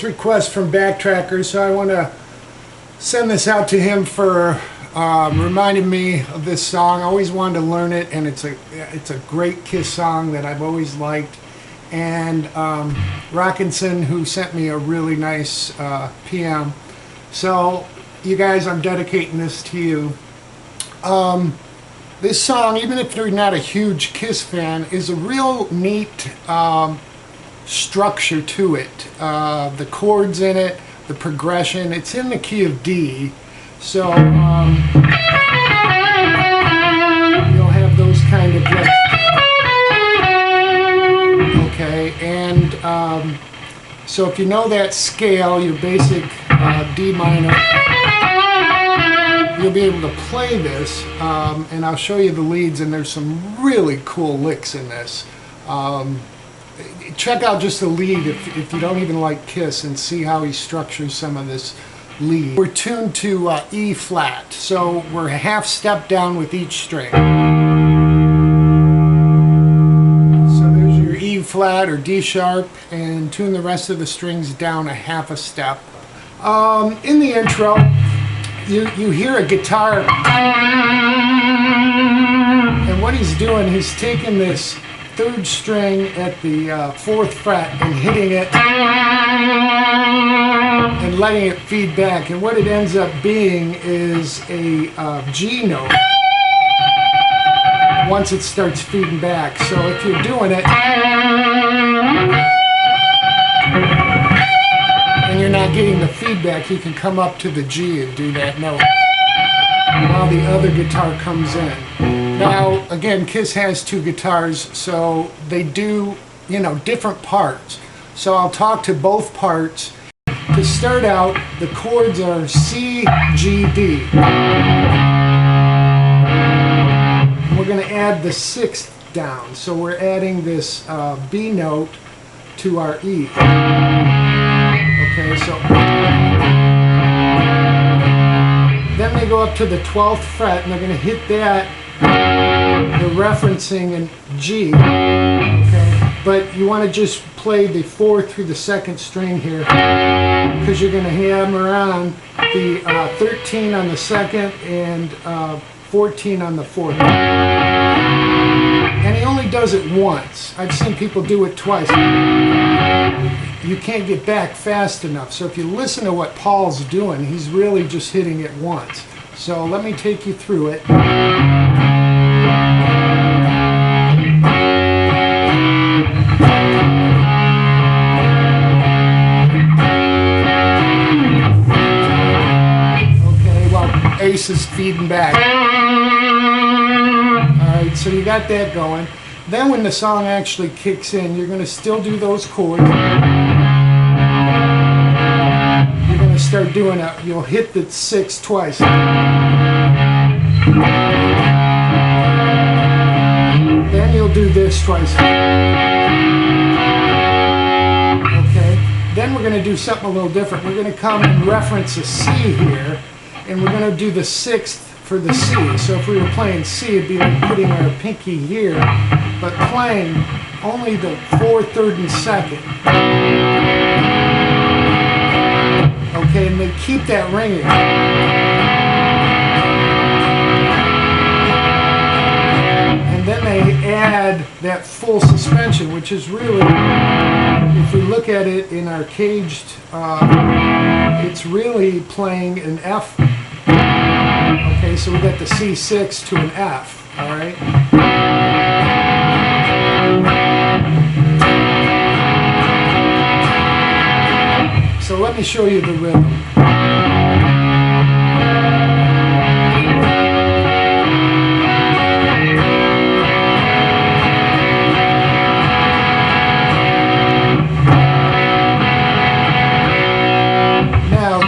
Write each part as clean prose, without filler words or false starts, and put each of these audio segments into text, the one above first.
this request from Backtracker, so I want to send this out to him for reminding me of this song. I always wanted to learn it, and it's a great Kiss song that I've always liked. And Rockinson, who sent me a really nice PM. So, you guys, I'm dedicating this to you. This song, even if you're not a huge Kiss fan, is a real neat structure to it. The chords in it, the progression, it's in the key of D. So you'll have those kind of licks. Okay, and so if you know that scale, your basic D minor, you'll be able to play this, and I'll show you the leads, and there's some really cool licks in this. Check out just the lead if you don't even like Kiss, and see how he structures some of this lead. We're tuned to E flat, so we're a half step down with each string. So there's your E flat or D sharp, and tune the rest of the strings down a half a step. In the intro, you hear a guitar, and what he's doing, he's taking this third string at the fourth fret and hitting it and letting it feed back, and what it ends up being is a G note once it starts feeding back. So if you're doing it and you're not getting the feedback, you can come up to the G and do that note while the other guitar comes in. Now, again, Kiss has two guitars, so they do, different parts. So I'll talk to both parts. To start out, the chords are C, G, D. We're going to add the sixth down, so we're adding this B note to our E. Okay, so then they go up to the 12th fret, and they're going to hit that. They're referencing in G, okay? But you want to just play the 4th through the 2nd string here, because you're going to hammer on the 13 on the 2nd and 14 on the 4th. And he only does it once. I've seen people do it twice. You can't get back fast enough. So if you listen to what Paul's doing, he's really just hitting it once. So let me take you through it. Ace is feeding back. Alright, so you got that going. Then when the song actually kicks in, you're going to still do those chords. You're going to start doing it. You'll hit the 6 twice. Then you'll do this twice. Okay, then we're going to do something a little different. We're going to come and reference a C here. And we're going to do the 6th for the C. So if we were playing C, it'd be like putting our pinky here, but playing only the 4th, 3rd, and 2nd. Okay, and they keep that ringing. And then they add that full suspension, which is really, if we look at it in our caged, it's really playing an F. Okay, so we got the C6 to an F, alright? So let me show you the rhythm.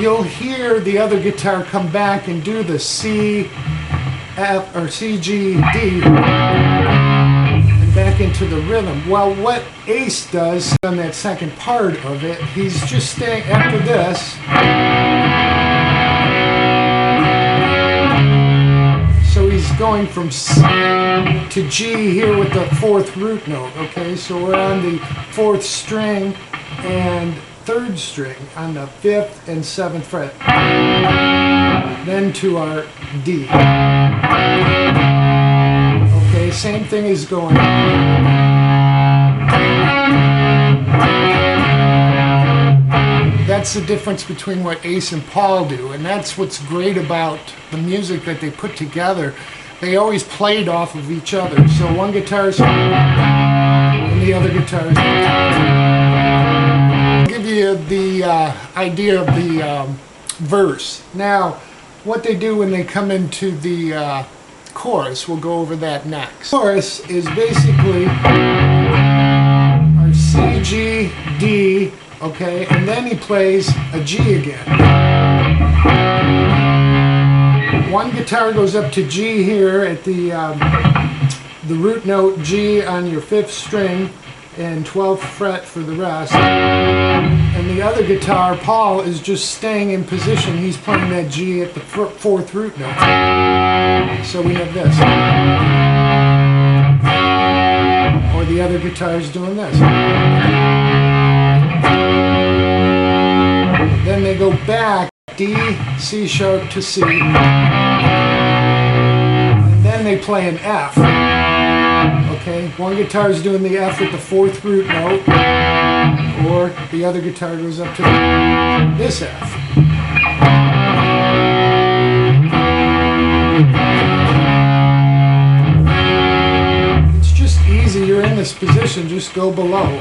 You'll hear the other guitar come back and do the C, F, or C, G, D, and back into the rhythm. Well, what Ace does on that second part of it, he's just staying after this. So he's going from C to G here with the 4th root note, okay? So we're on the 4th string, and third string on the 5th and 7th fret, then to our D. Okay, same thing is going That's the difference between what Ace and Paul do, and that's what's great about the music that they put together. They always played off of each other, so one guitarist and the other guitarist. I'll give you the idea of the verse. Now, what they do when they come into the chorus, we'll go over that next. Chorus is basically our C, G, D, okay, and then he plays a G again. One guitar goes up to G here at the root note G on your 5th string and 12th fret for the rest. And the other guitar, Paul, is just staying in position. He's playing that G at the 4th root note. So we have this. Or the other guitar is doing this. Then they go back, D, C sharp to C. And then they play an F. Okay, one guitar is doing the F with the 4th root note, or the other guitar goes up to this F. It's just easy, you're in this position, just go below.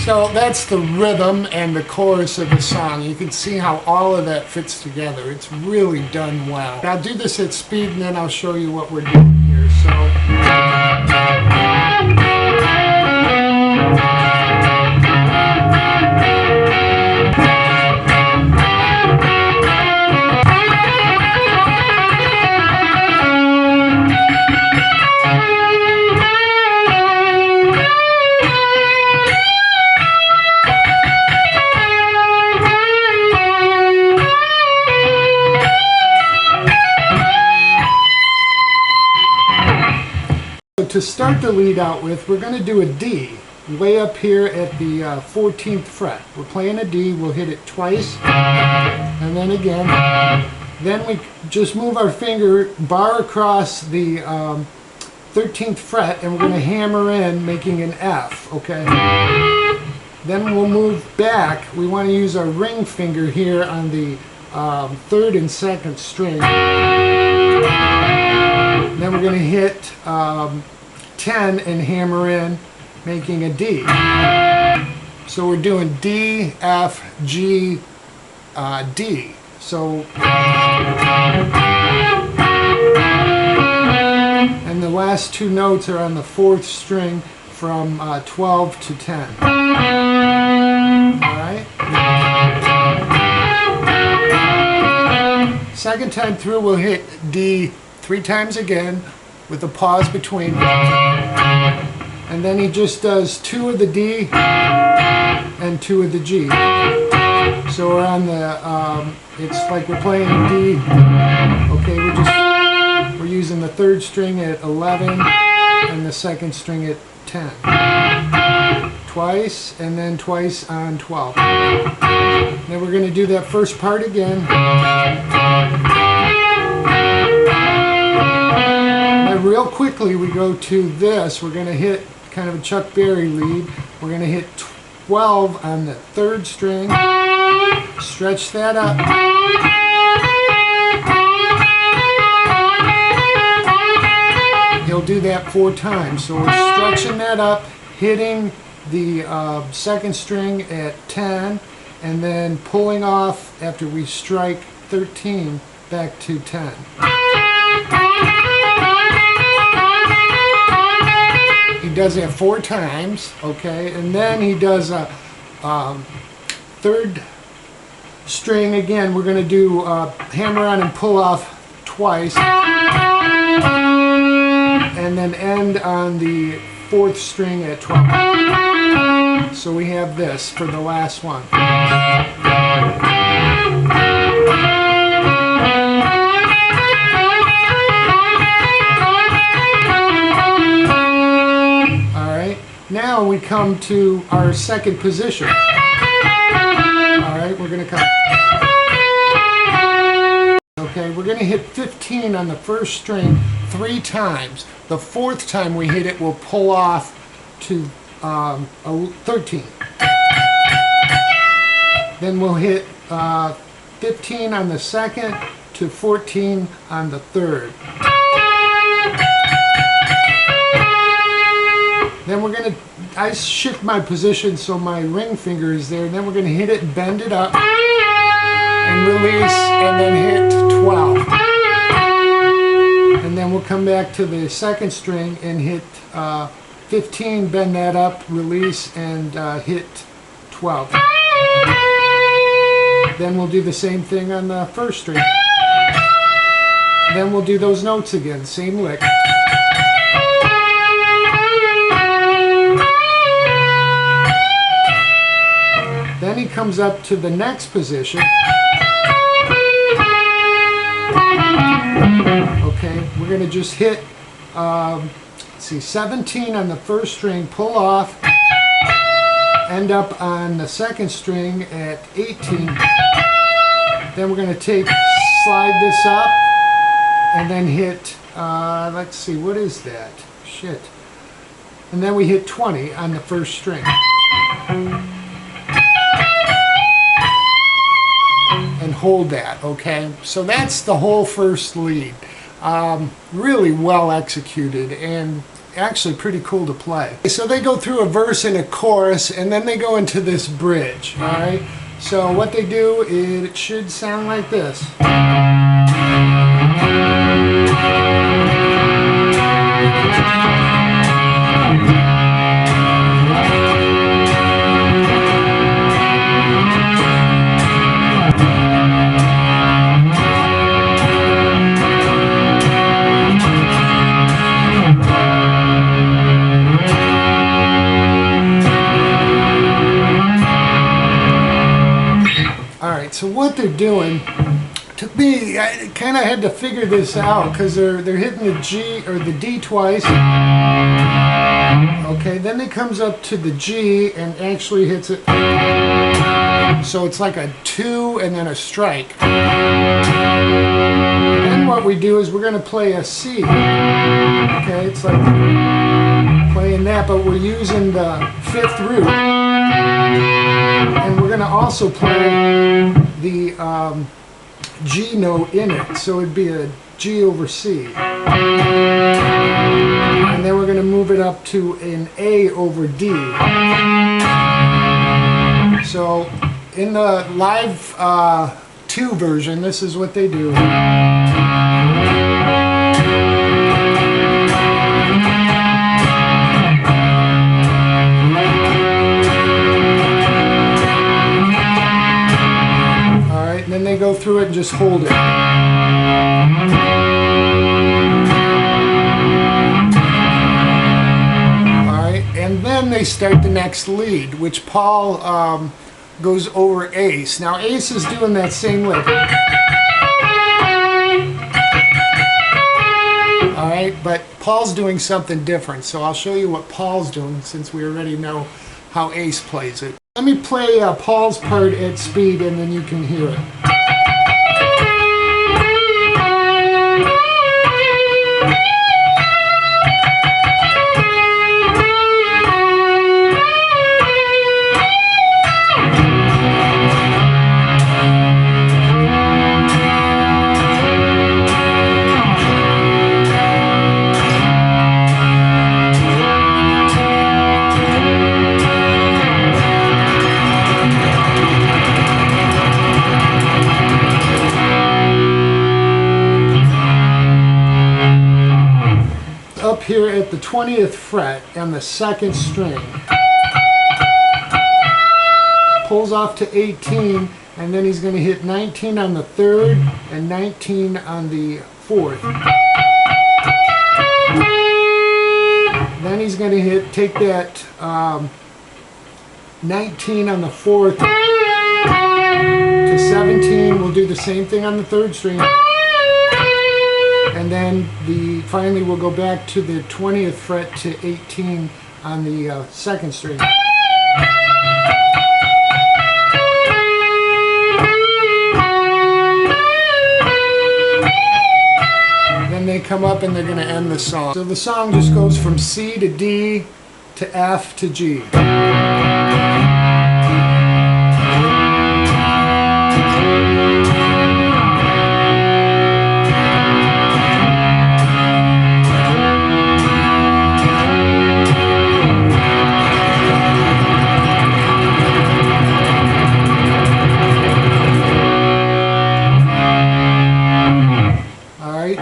So that's the rhythm and the chorus of the song. You can see how all of that fits together. It's really done well. I'll do this at speed and then I'll show you what we're doing here. To start the lead out with, we're going to do a D way up here at the 14th fret. We're playing a D, we'll hit it twice, and then again. Then we just move our finger bar across the 13th fret, and we're going to hammer in, making an F, okay? Then we'll move back. We want to use our ring finger here on the 3rd and 2nd string. Then we're going to hit 10 and hammer in, making a D. So we're doing D, F, G, D. So, and the last 2 notes are on the 4th string from 12 to 10. Alright? Second time through, we'll hit D 3 times again, with a pause between, and then he just does 2 of the D and 2 of the G. So we're on the, it's like we're playing D. Okay, we're using the 3rd string at 11 and the 2nd string at 10. Twice, and then twice on 12. Then we're going to do that first part again. Real quickly we go to this. We're going to hit kind of a Chuck Berry lead. We're going to hit 12 on the 3rd string, stretch that up, he'll do that 4 times. So we're stretching that up, hitting the 2nd string at 10, and then pulling off after we strike 13 back to 10. He does that 4 times, okay, and then he does a 3rd string again. We're going to do hammer on and pull off twice. and then end on the 4th string at 12. So we have this for the last one. Alright, now we come to our second position. Alright, we're going to come. Okay, we're going to hit 15 on the 1st string 3 times. The 4th time we hit it, we'll pull off to 13. Then we'll hit 15 on the 2nd to 14 on the 3rd. Then we're going to, I shift my position so my ring finger is there, and then we're going to hit it, bend it up, and release, and then hit 12. And then we'll come back to the 2nd string and hit 15, bend that up, release, and hit 12. Then we'll do the same thing on the 1st string. Then we'll do those notes again, same lick. Then he comes up to the next position. Okay, we're going to just hit, let's see, 17 on the 1st string, pull off, end up on the 2nd string at 18. Then we're going to slide this up, and then hit, let's see, what is that? Shit. And then we hit 20 on the 1st string. And hold that, okay? So that's the whole first lead. Really well executed and actually pretty cool to play. So they go through a verse and a chorus, and then they go into this bridge, all right? So what they do, it should sound like this. So what they're doing, to me, I kind of had to figure this out because they're hitting the G or the D twice. Okay, then it comes up to the G and actually hits it. So it's like a 2 and then a strike. Then what we do is we're going to play a C. Okay, it's like playing that, but we're using the 5th root. And we're going to also play the G note in it, so it'd be a G over C. And then we're going to move it up to an A over D. So in the live 2 version, this is what they do. Then they go through it and just hold it. Alright, and then they start the next lead, which Paul goes over Ace. Now Ace is doing that same lick. Alright, but Paul's doing something different, so I'll show you what Paul's doing since we already know how Ace plays it. Let me play Paul's part at speed and then you can hear it. Up here at the 20th fret on the 2nd string, pulls off to 18, and then he's going to hit 19 on the 3rd and 19 on the 4th. Then he's going to take that 19 on the 4th to 17. We'll do the same thing on the 3rd string. And then finally we'll go back to the 20th fret to 18 on the 2nd string. Then they come up and they're going to end the song. So the song just goes from C to D to F to G.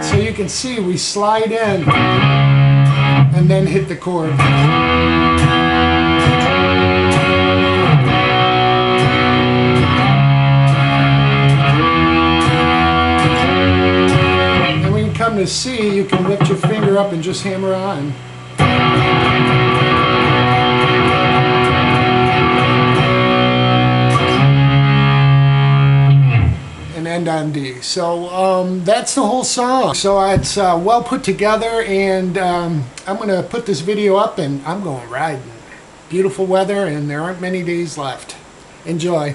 So you can see we slide in and then hit the chord. And when you come to C, you can lift your finger up and just hammer on. End on D. So that's the whole song. So it's well put together, and I'm going to put this video up and I'm going riding. Beautiful weather and there aren't many days left. Enjoy.